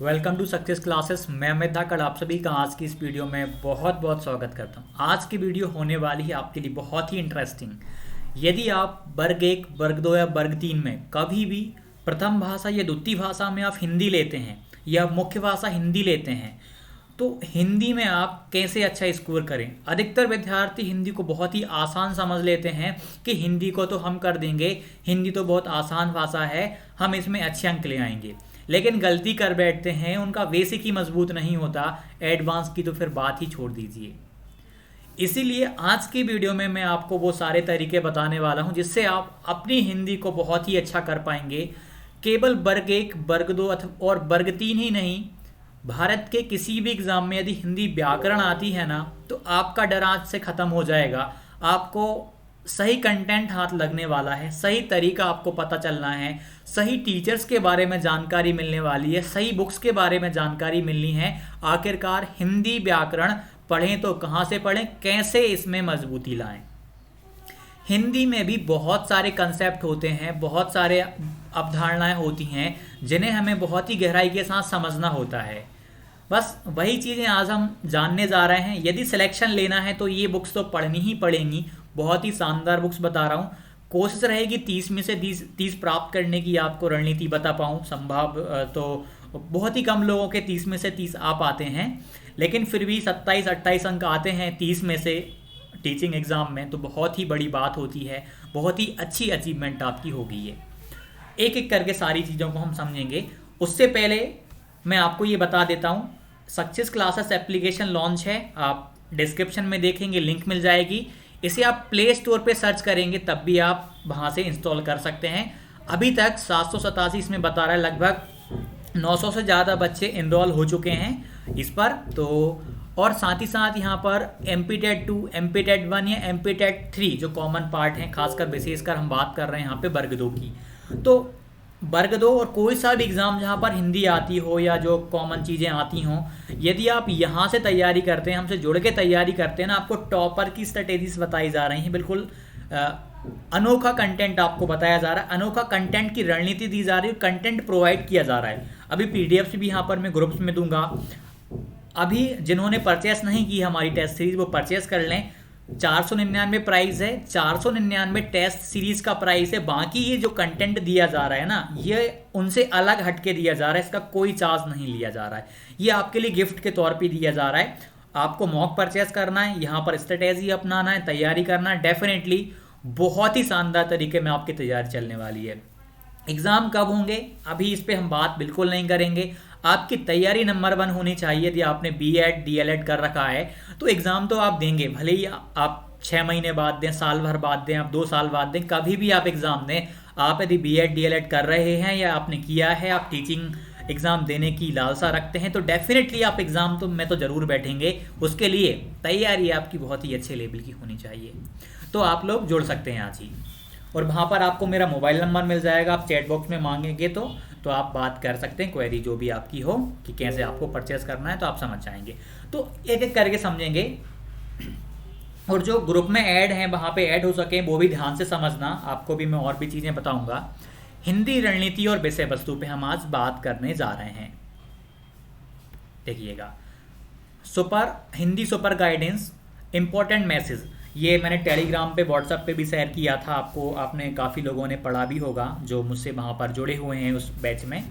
Welcome to success classes. मैं अमित धाकड़ आप सभी का आज की इस वीडियो में बहुत बहुत स्वागत करता हूं। आज की वीडियो होने वाली है आपके लिए बहुत ही इंटरेस्टिंग। यदि आप वर्ग 1, वर्ग 2 या वर्ग 3 में कभी भी प्रथम भाषा या द्वितीय भाषा में आप हिंदी लेते हैं या मुख्य भाषा हिंदी लेते हैं तो हिंदी में आप कैसे अच्छा स्कोर करें। अधिकतर विद्यार्थी हिंदी को बहुत ही आसान समझ लेते हैं कि हिंदी को तो हम कर देंगे, हिंदी तो बहुत आसान भाषा है, हम इसमें अच्छे अंक ले आएंगे। लेकिन गलती कर बैठते हैं, उनका बेसिक ही मजबूत नहीं होता, एडवांस की तो फिर बात ही छोड़ दीजिए। इसीलिए आज की वीडियो में मैं आपको वो सारे तरीके बताने वाला हूं जिससे आप अपनी हिंदी को बहुत ही अच्छा कर पाएंगे। केवल वर्ग 1, वर्ग 2 और वर्ग 3 ही नहीं, भारत के किसी भी एग्जाम में यदि हिंदी व्याकरण आती है ना तो आपका डर आज से खत्म हो जाएगा। आपको सही कंटेंट हाथ लगने वाला है, सही तरीका आपको पता चलना है, सही टीचर्स के बारे में जानकारी मिलने वाली है, सही बुक्स के बारे में जानकारी मिलनी है। आखिरकार हिंदी व्याकरण पढ़ें तो कहाँ से पढ़ें, कैसे इसमें मजबूती लाएं। हिंदी में भी बहुत सारे कंसेप्ट होते हैं, बहुत सारे अवधारणाएं होती हैं जिन्हें हमें बहुत ही गहराई के साथ समझना होता है। बस वही चीज़ें आज हम जानने जा रहे हैं। यदि सिलेक्शन लेना है तो ये बुक्स तो पढ़नी ही पड़ेंगी। बहुत ही शानदार बुक्स बता रहा हूँ। कोशिश रहेगी 30 में से 30 प्राप्त करने की, आपको रणनीति बता पाऊँ। संभव तो बहुत ही कम लोगों के 30 में से 30 आ पाते हैं, लेकिन फिर भी 27-28 अंक आते हैं 30 में से टीचिंग एग्ज़ाम में, तो बहुत ही बड़ी बात होती है, बहुत ही अच्छी अचीवमेंट आपकी होगी ये। एक एक करके सारी चीज़ों को हम समझेंगे। उससे पहले मैं आपको ये बता देता हूँ, सक्सेस क्लासेस एप्लीकेशन लॉन्च है। आप डिस्क्रिप्शन में देखेंगे, लिंक मिल जाएगी। इसे आप प्ले स्टोर पे सर्च करेंगे तब भी आप वहाँ से इंस्टॉल कर सकते हैं। अभी तक 787 इसमें बता रहा है, लगभग 900 से ज़्यादा बच्चे इनरोल हो चुके हैं इस पर। तो और साथ ही साथ यहाँ पर MPTET 2, MPTET 1 या MPTET 3 जो कॉमन पार्ट हैं, खासकर विशेषकर हम बात कर रहे हैं यहाँ पे वर्ग 2 की। तो वर्ग 2 और कोई सा भी एग्ज़ाम जहाँ पर हिंदी आती हो या जो कॉमन चीज़ें आती हों, यदि आप यहाँ से तैयारी करते हैं, हमसे जुड़ के तैयारी करते हैं ना, आपको टॉपर की स्ट्रेटेजीज बताई जा रही हैं। बिल्कुल अनोखा कंटेंट आपको बताया जा रहा है, अनोखा कंटेंट की रणनीति दी जा रही है, कंटेंट प्रोवाइड किया जा रहा है। अभी PDF भी यहाँ पर मैं ग्रुप्स में दूंगा। अभी जिन्होंने परचेस नहीं की हमारी टेस्ट सीरीज वो परचेस कर लें। 499 प्राइस है, 499 टेस्ट सीरीज का प्राइस है। बाकी ये जो कंटेंट दिया जा रहा है ना, ये उनसे अलग हटके दिया जा रहा है, इसका कोई चार्ज नहीं लिया जा रहा है। ये आपके लिए गिफ्ट के तौर पे दिया जा रहा है। आपको मॉक परचेस करना है, यहाँ पर स्ट्रेटेजी अपनाना है, तैयारी करना है। डेफिनेटली बहुत ही शानदार तरीके में आपकी तैयारी चलने वाली है। एग्ज़ाम कब होंगे अभी इस पे हम बात बिल्कुल नहीं करेंगे। आपकी तैयारी नंबर 1 होनी चाहिए। यदि आपने BEd DLEd कर रखा है तो एग्ज़ाम तो आप देंगे, भले ही आप 6 महीने बाद दें, साल भर बाद दें, आप 2 साल बाद दें, कभी भी आप एग्ज़ाम दें। आप यदि BEd DLEd कर रहे हैं या आपने किया है, आप टीचिंग एग्ज़ाम देने की लालसा रखते हैं, तो डेफिनेटली आप एग्ज़ाम तो मैं तो ज़रूर बैठेंगे। उसके लिए तैयारी आपकी बहुत ही अच्छे लेवल की होनी चाहिए। तो आप लोग जुड़ सकते हैं आज ही, और वहाँ पर आपको मेरा मोबाइल नंबर मिल जाएगा। आप चैट बॉक्स में मांगेंगे तो आप बात कर सकते हैं, क्वेरी जो भी आपकी हो कि कैसे आपको परचेस करना है, तो आप समझ जाएंगे। तो एक एक करके समझेंगे, और जो ग्रुप में ऐड हैं वहाँ पे ऐड हो सके वो भी ध्यान से समझना। आपको भी मैं और भी चीज़ें बताऊँगा। हिंदी रणनीति और विषय वस्तु पे हम आज बात करने जा रहे हैं। देखिएगा, Hindi super guidance important message, ये मैंने टेलीग्राम पे, व्हाट्सएप पे भी शेयर किया था आपको। आपने काफ़ी लोगों ने पढ़ा भी होगा जो मुझसे वहाँ पर जुड़े हुए हैं उस बैच में।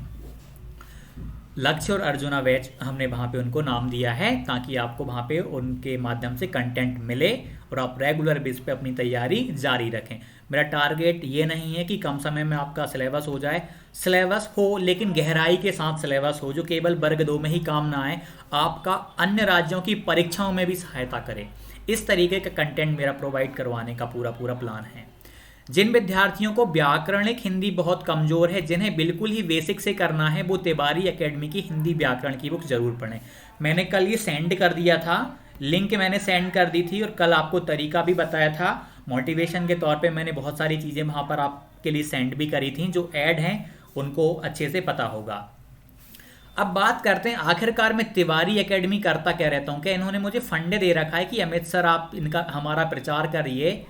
लक्ष्य और अर्जुना बैच हमने वहाँ पे उनको नाम दिया है ताकि आपको वहाँ पे उनके माध्यम से कंटेंट मिले और आप रेगुलर बेस पे अपनी तैयारी जारी रखें। मेरा टारगेट ये नहीं है कि कम समय में आपका सिलेबस हो जाए। सिलेबस हो लेकिन गहराई के साथ सिलेबस हो, जो केवल वर्ग 2 में ही काम ना आए, आपका अन्य राज्यों की परीक्षाओं में भी सहायता करे। इस तरीके का कंटेंट मेरा प्रोवाइड करवाने का पूरा प्लान है। जिन विद्यार्थियों को व्याकरणिक हिंदी बहुत कमज़ोर है, जिन्हें बिल्कुल ही बेसिक से करना है, वो तिवारी एकेडमी की हिंदी व्याकरण की बुक ज़रूर पढ़ें। मैंने कल ये सेंड कर दिया था, लिंक मैंने सेंड कर दी थी, और कल आपको तरीका भी बताया था। मोटिवेशन के तौर पे मैंने बहुत सारी चीज़ें वहाँ पर आपके लिए सेंड भी करी थी। जो ऐड हैं उनको अच्छे से पता होगा। अब बात करते हैं, आखिरकार मैं तिवारी एकेडमी करता क्या रहता हूँ। क्या इन्होंने मुझे फंड दे रखा है कि अमित सर आप इनका हमारा प्रचार करिए,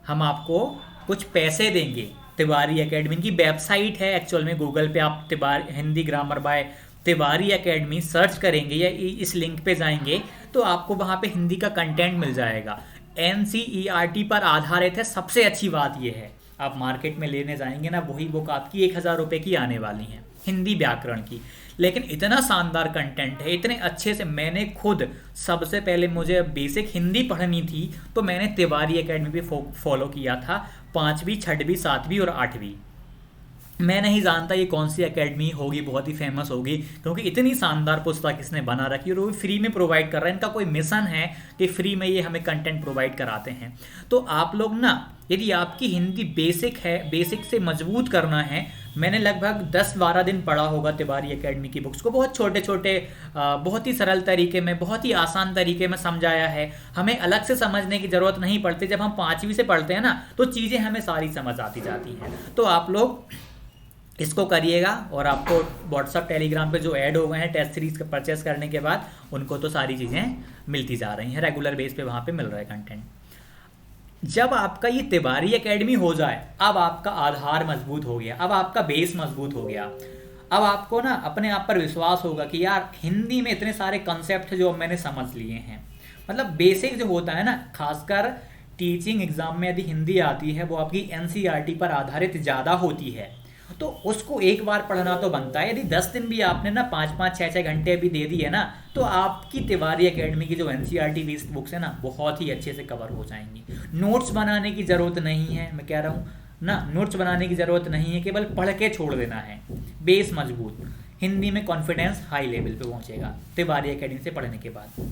हम आपको कुछ पैसे देंगे? तिवारी एकेडमी की वेबसाइट है। एक्चुअल में गूगल पे आप Tiwari Hindi grammar bye Tiwari academy search करेंगे या इस लिंक पे जाएंगे तो आपको वहाँ पे हिंदी का कंटेंट मिल जाएगा। NCERT पर आधारित है। सबसे अच्छी बात यह है, आप मार्केट में लेने जाएंगे ना, वही बुक आपकी 1000 रुपये की आने वाली है हिंदी व्याकरण की। लेकिन इतना शानदार कंटेंट है, इतने अच्छे से। मैंने खुद सबसे पहले मुझे बेसिक हिंदी पढ़नी थी तो मैंने तिवारी एकेडमी पे फॉलो किया था, 5वीं 6वीं 7वीं और 8वीं। मैं नहीं जानता ये कौन सी एकेडमी होगी, बहुत ही फेमस होगी, क्योंकि इतनी शानदार पुस्तक इसने बना रखी है और वो फ्री में प्रोवाइड कर रहा है। इनका कोई मिशन है कि फ्री में ये हमें कंटेंट प्रोवाइड कराते हैं। तो आप लोग ना, यदि आपकी हिंदी बेसिक है, बेसिक से मजबूत करना है, मैंने लगभग 10-12 दिन पढ़ा होगा तिवारी एकेडमी की बुक्स को। बहुत छोटे छोटे, बहुत ही सरल तरीके में, बहुत ही आसान तरीके में समझाया है। हमें अलग से समझने की ज़रूरत नहीं पड़ती। जब हम 5वीं से पढ़ते हैं ना तो चीज़ें हमें सारी समझ आती जाती हैं। तो आप लोग इसको करिएगा और आपको व्हाट्सअप टेलीग्राम पे जो ऐड हो गए हैं टेस्ट सीरीज का परचेस करने के बाद, उनको तो सारी चीज़ें मिलती जा रही हैं, रेगुलर बेस पे वहाँ पे मिल रहा है कंटेंट। जब आपका ये तिवारी एकेडमी हो जाए, अब आपका आधार मजबूत हो गया, अब आपका बेस मजबूत हो गया। अब आपको ना अपने आप पर विश्वास होगा कि यार हिंदी में इतने सारे कंसेप्ट जो मैंने समझ लिए हैं। मतलब बेसिक जो होता है ना, खासकर टीचिंग एग्जाम में यदि हिंदी आती है वो आपकी NCERT पर आधारित ज़्यादा होती है, तो उसको एक बार पढ़ना तो बनता है। यदि 10 दिन भी आपने ना 5-5 6-6 घंटे भी दे दिए ना, तो आपकी तिवारी एकेडमी की जो NCERT बेस्ड बुक्स है ना, बहुत ही अच्छे से कवर हो जाएंगी। नोट्स बनाने की ज़रूरत नहीं है, मैं कह रहा हूँ ना, नोट्स बनाने की ज़रूरत नहीं है, केवल पढ़ के छोड़ देना है। बेस मजबूत, हिंदी में कॉन्फिडेंस हाई लेवल पे पहुँचेगा तिवारी एकेडमी से पढ़ने के बाद।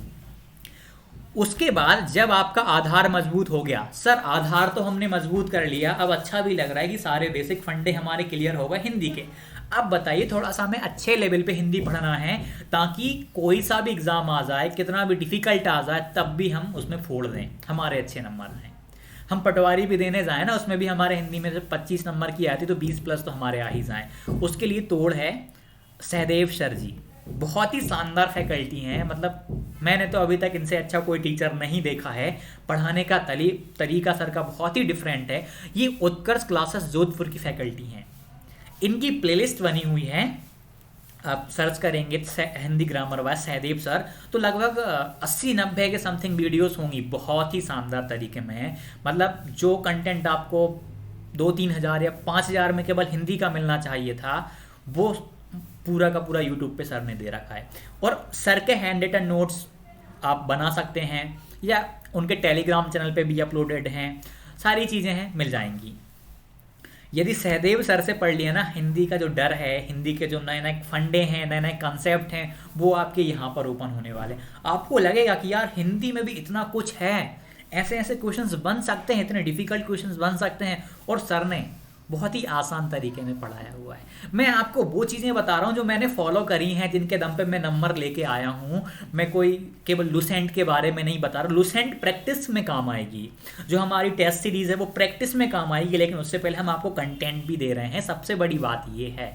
उसके बाद जब आपका आधार मजबूत हो गया, सर आधार तो हमने मजबूत कर लिया, अब अच्छा भी लग रहा है कि सारे बेसिक फंडे हमारे क्लियर हो गए हिंदी के, अब बताइए थोड़ा सा हमें अच्छे लेवल पे हिंदी पढ़ना है, ताकि कोई सा भी एग्जाम आ जाए, कितना भी डिफिकल्ट आ जाए, तब भी हम उसमें फोड़ दें, हमारे अच्छे नंबर आए। हम पटवारी भी देने जाए ना, उसमें भी हमारे हिंदी में जब 25 नंबर की आती तो 20+ तो हमारे आ ही जाए। उसके लिए तोड़ है सहदेव सर जी, बहुत ही शानदार फैकल्टी हैं। मतलब मैंने तो अभी तक इनसे अच्छा कोई टीचर नहीं देखा है। पढ़ाने का तरीका सर का बहुत ही डिफरेंट है। ये उत्कर्ष क्लासेस जोधपुर की फैकल्टी हैं। इनकी प्लेलिस्ट बनी हुई है, आप सर्च करेंगे Hindi grammar by Sahdev sir, तो लगभग 80-90 के समथिंग वीडियोस होंगी, बहुत ही शानदार तरीके में है। मतलब जो कंटेंट आपको 2-3 हज़ार या 5 हज़ार में केवल हिंदी का मिलना चाहिए था, वो पूरा का पूरा यूट्यूब पे सर ने दे रखा है। और सर के हैंड रिटन नोट्स आप बना सकते हैं, या उनके टेलीग्राम चैनल पे भी अपलोडेड हैं, सारी चीज़ें हैं, मिल जाएंगी। यदि सहदेव सर से पढ़ लिया ना, हिंदी का जो डर है, हिंदी के जो नए नए फंडे हैं, नए नए कंसेप्ट हैं, वो आपके यहाँ पर ओपन होने वाले। आपको लगेगा कि यार हिंदी में भी इतना कुछ है, ऐसे ऐसे क्वेश्चंस बन सकते हैं, इतने डिफिकल्ट क्वेश्चंस बन सकते हैं, और सर ने बहुत ही आसान तरीके में पढ़ाया हुआ है। मैं आपको वो चीज़ें बता रहा हूँ जो मैंने फॉलो करी हैं, जिनके दम पे मैं नंबर लेके आया हूँ। मैं कोई केवल लुसेंट के बारे में नहीं बता रहा। लुसेंट प्रैक्टिस में काम आएगी, जो हमारी टेस्ट सीरीज़ है वो प्रैक्टिस में काम आएगी, लेकिन उससे पहले हम आपको कंटेंट भी दे रहे हैं। सबसे बड़ी बात ये है,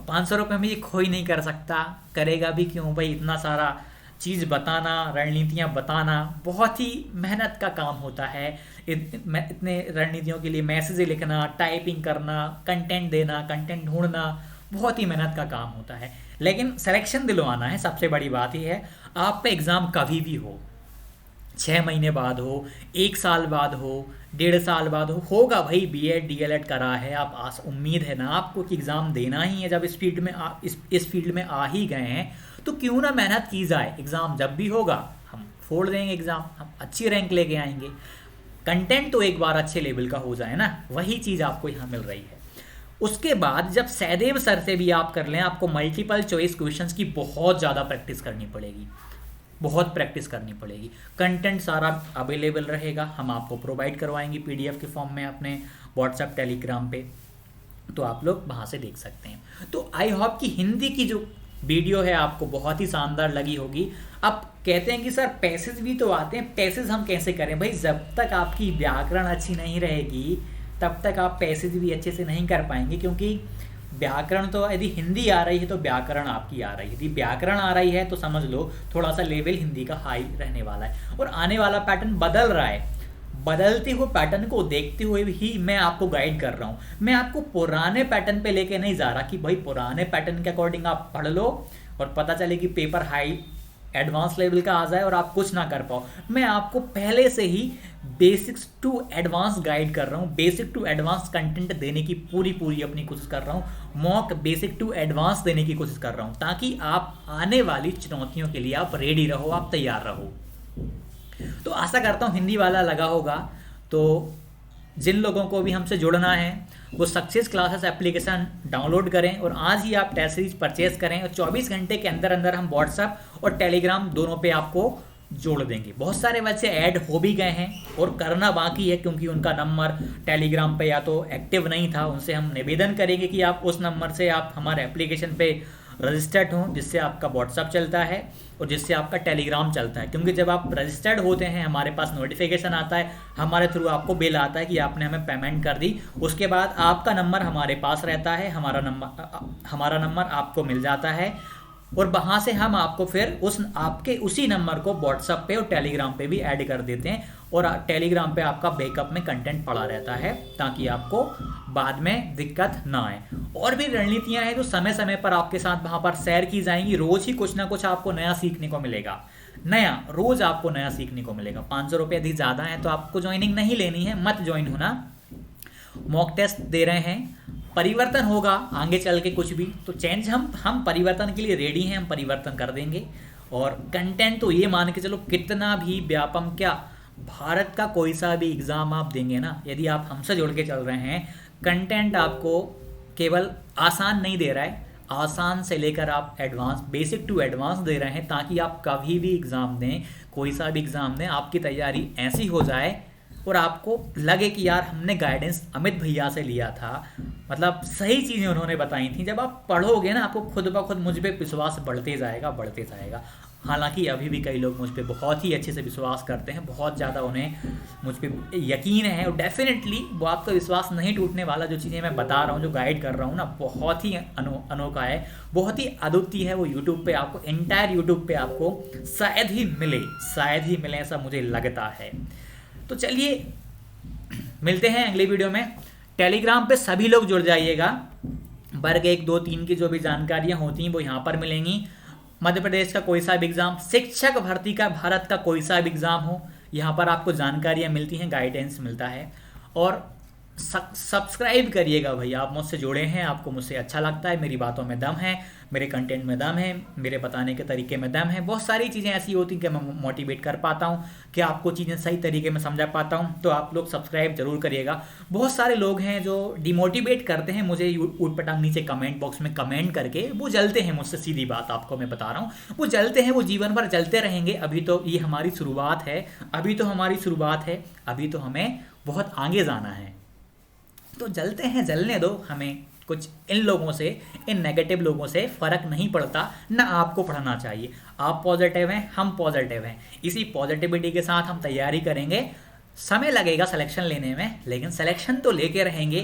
500 रुपये में ये कोई नहीं कर सकता, करेगा भी क्यों भाई। इतना सारा चीज़ बताना, रणनीतियाँ बताना बहुत ही मेहनत का काम होता है। इतने रणनीतियों के लिए मैसेज लिखना, टाइपिंग करना, कंटेंट देना, कंटेंट ढूंढना, बहुत ही मेहनत का काम होता है। लेकिन सिलेक्शन दिलवाना है, सबसे बड़ी बात ही है। आप पे एग्ज़ाम कभी भी हो, 6 महीने बाद हो, 1 साल बाद हो, 1.5 साल बाद होगा भाई। BEd DLEd करा है, आप उम्मीद है ना आपको कि एग्ज़ाम देना ही है। जब इस फील्ड में आ ही गए हैं तो क्यों ना मेहनत की जाए। एग्ज़ाम जब भी होगा हम फोड़ देंगे एग्ज़ाम, हम अच्छी रैंक लेके आएंगे। कंटेंट तो एक बार अच्छे लेवल का हो जाए ना, वही चीज़ आपको यहाँ मिल रही है। उसके बाद जब सहदेव सर से भी आप कर लें, आपको मल्टीपल चॉइस क्वेश्चंस की बहुत ज़्यादा प्रैक्टिस करनी पड़ेगी, बहुत प्रैक्टिस करनी पड़ेगी। कंटेंट सारा अवेलेबल रहेगा, हम आपको प्रोवाइड करवाएंगे PDF के फॉर्म में अपने व्हाट्सएप टेलीग्राम पे, तो आप लोग वहाँ से देख सकते हैं। तो आई होप कि हिंदी की जो वीडियो है आपको बहुत ही शानदार लगी होगी। अब कहते हैं कि सर पैसेज भी तो आते हैं, पैसेज हम कैसे करें भाई। जब तक आपकी व्याकरण अच्छी नहीं रहेगी तब तक आप पैसेज भी अच्छे से नहीं कर पाएंगे, क्योंकि व्याकरण तो यदि हिंदी आ रही है तो व्याकरण आपकी आ रही है, यदि व्याकरण आ रही है तो समझ लो थोड़ा सा लेवल हिंदी का हाई रहने वाला है। और आने वाला पैटर्न बदल रहा है, बदलते हुए पैटर्न को देखते हुए ही मैं आपको गाइड कर रहा हूँ। मैं आपको पुराने पैटर्न पे लेके नहीं जा रहा कि भाई पुराने पैटर्न के अकॉर्डिंग आप पढ़ लो और पता चले कि पेपर हाई एडवांस लेवल का आ जाए और आप कुछ ना कर पाओ। मैं आपको पहले से ही बेसिक्स टू एडवांस गाइड कर रहा हूँ, बेसिक टू एडवांस कंटेंट देने की पूरी अपनी कोशिश कर रहा हूँ, मॉक बेसिक टू एडवांस देने की कोशिश कर रहा हूँ, ताकि आप आने वाली चुनौतियों के लिए आप रेडी रहो, आप तैयार रहो। तो आशा करता हूँ हिंदी वाला लगा होगा। तो जिन लोगों को भी हमसे जुड़ना है वो सक्सेस क्लासेस एप्लीकेशन डाउनलोड करें और आज ही आप टेस्ट सीरीज परचेज करें और 24 घंटे के अंदर अंदर हम व्हाट्सएप और टेलीग्राम दोनों पे आपको जोड़ देंगे। बहुत सारे बच्चे ऐड हो भी गए हैं और करना बाकी है, क्योंकि उनका नंबर टेलीग्राम पे या तो एक्टिव नहीं था। उनसे हम निवेदन करेंगे कि आप उस नंबर से आप हमारे एप्लीकेशन पे रजिस्टर्ड हों, जिससे आपका व्हाट्सअप चलता है और जिससे आपका टेलीग्राम चलता है। क्योंकि जब आप रजिस्टर्ड होते हैं हमारे पास नोटिफिकेशन आता है, हमारे थ्रू आपको बिल आता है कि आपने हमें पेमेंट कर दी। उसके बाद आपका नंबर हमारे पास रहता है, हमारा नंबर आपको मिल जाता है और वहाँ से हम आपको फिर आपके उसी नंबर को व्हाट्सएप पे और टेलीग्राम पे भी ऐड कर देते हैं और टेलीग्राम पे आपका बैकअप में कंटेंट पड़ा रहता है, ताकि आपको बाद में दिक्कत ना आए। और भी रणनीतियां हैं जो समय समय पर आपके साथ वहाँ पर शेयर की जाएंगी। रोज ही कुछ ना कुछ आपको नया सीखने को मिलेगा, रोज आपको नया सीखने को मिलेगा। 500 रुपये अधिक ज़्यादा है तो आपको ज्वाइनिंग नहीं लेनी है, मत ज्वाइन होना। मॉक टेस्ट दे रहे हैं, परिवर्तन होगा आगे चल के कुछ भी तो चेंज, हम परिवर्तन के लिए रेडी हैं, हम परिवर्तन कर देंगे। और कंटेंट तो ये मान के चलो कितना भी व्यापम, क्या भारत का कोई सा भी एग्ज़ाम आप देंगे ना, यदि आप हमसे जुड़ के चल रहे हैं, कंटेंट आपको केवल आसान नहीं दे रहा है, आसान से लेकर आप एडवांस, बेसिक टू एडवांस दे रहे हैं, ताकि आप कभी भी एग्ज़ाम दें, कोई सा भी एग्ज़ाम दें, आपकी तैयारी ऐसी हो जाए और आपको लगे कि यार हमने गाइडेंस अमित भैया से लिया था, मतलब सही चीज़ें उन्होंने बताई थी। जब आप पढ़ोगे ना, आपको खुद ब खुद मुझ पर विश्वास बढ़ते जाएगा। हालांकि अभी भी कई लोग मुझ पर बहुत ही अच्छे से विश्वास करते हैं, बहुत ज़्यादा उन्हें मुझ पर यकीन है और डेफिनेटली वो आपका विश्वास नहीं टूटने वाला। जो चीज़ें मैं बता रहा हूँ, जो गाइड कर रहा हूँ ना, बहुत ही अनोखा है, बहुत ही अद्वितीय है। वो यूट्यूब पे आपको, एंटायर यूट्यूब पे आपको शायद ही मिले, ऐसा मुझे लगता है। तो चलिए मिलते हैं अगली वीडियो में। टेलीग्राम पे सभी लोग जुड़ जाइएगा। वर्ग 1, 2, 3 की जो भी जानकारियां होती हैं वो यहाँ पर मिलेंगी। मध्य प्रदेश का कोई सा भी एग्जाम, शिक्षक भर्ती का भारत का कोई सा भी एग्जाम हो, यहाँ पर आपको जानकारियाँ मिलती हैं, गाइडेंस मिलता है। और सब्सक्राइब करिएगा भाई, आप मुझसे जुड़े हैं, आपको मुझसे अच्छा लगता है, मेरी बातों में दम है, मेरे कंटेंट में दम है, मेरे बताने के तरीके में दम है। बहुत सारी चीज़ें ऐसी होती हैं कि मैं मोटिवेट कर पाता हूँ, कि आपको चीज़ें सही तरीके में समझा पाता हूँ। तो आप लोग सब्सक्राइब जरूर करिएगा। बहुत सारे लोग हैं जो डिमोटिवेट करते हैं मुझे ऊट-पटांग नीचे कमेंट बॉक्स में कमेंट करके, वो जलते हैं मुझसे, सीधी बात आपको मैं बता रहा हूँ, वो जलते हैं, वो जीवन भर जलते रहेंगे। अभी तो ये हमारी शुरुआत है, अभी तो हमें बहुत आगे जाना है। तो जलते हैं, जलने दो, हमें कुछ इन लोगों से, इन नेगेटिव लोगों से फ़र्क नहीं पड़ता, ना आपको पढ़ना चाहिए। आप पॉजिटिव हैं, हम पॉजिटिव हैं, इसी पॉजिटिविटी के साथ हम तैयारी करेंगे। समय लगेगा सिलेक्शन लेने में, लेकिन सिलेक्शन तो लेके रहेंगे,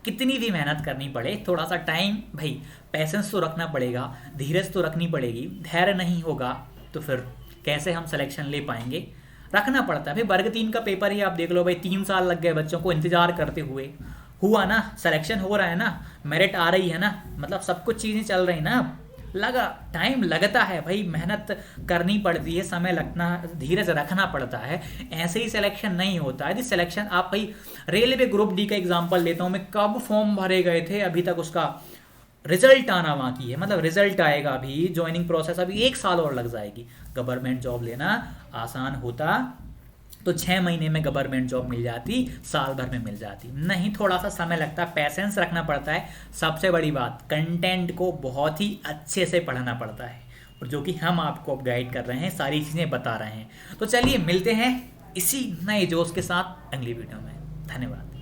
कितनी भी मेहनत करनी पड़े। थोड़ा सा टाइम भाई, पैसेंस तो रखना पड़ेगा, धीरज तो रखनी पड़ेगी। धैर्य नहीं होगा तो फिर कैसे हम सिलेक्शन ले पाएंगे, रखना पड़ता है भाई। वर्ग 3 का पेपर ही आप देख लो भाई, 3 साल लग गए बच्चों को इंतजार करते हुए। हुआ ना, सिलेक्शन हो रहा है ना, मेरिट आ रही है ना, मतलब सब कुछ चीज़ें चल रही ना। टाइम लगता है भाई, मेहनत करनी पड़ती है, समय लगना, धीरज रखना पड़ता है। ऐसे ही सिलेक्शन नहीं होता है। सिलेक्शन आप भाई, रेलवे ग्रुप डी का एग्जांपल लेता हूँ मैं, कब फॉर्म भरे गए थे, अभी तक उसका रिजल्ट आना बाकी है। मतलब रिजल्ट आएगा अभी, ज्वाइनिंग प्रोसेस अभी 1 साल और लग जाएगी। गवर्नमेंट जॉब लेना आसान होता तो 6 महीने में गवर्नमेंट जॉब मिल जाती, साल भर में मिल जाती, नहीं, थोड़ा सा समय लगता है, पैसेंस रखना पड़ता है। सबसे बड़ी बात, कंटेंट को बहुत ही अच्छे से पढ़ना पड़ता है, और जो कि हम आपको गाइड कर रहे हैं, सारी चीज़ें बता रहे हैं। तो चलिए मिलते हैं इसी नए जोश के साथ अगली वीडियो में। धन्यवाद।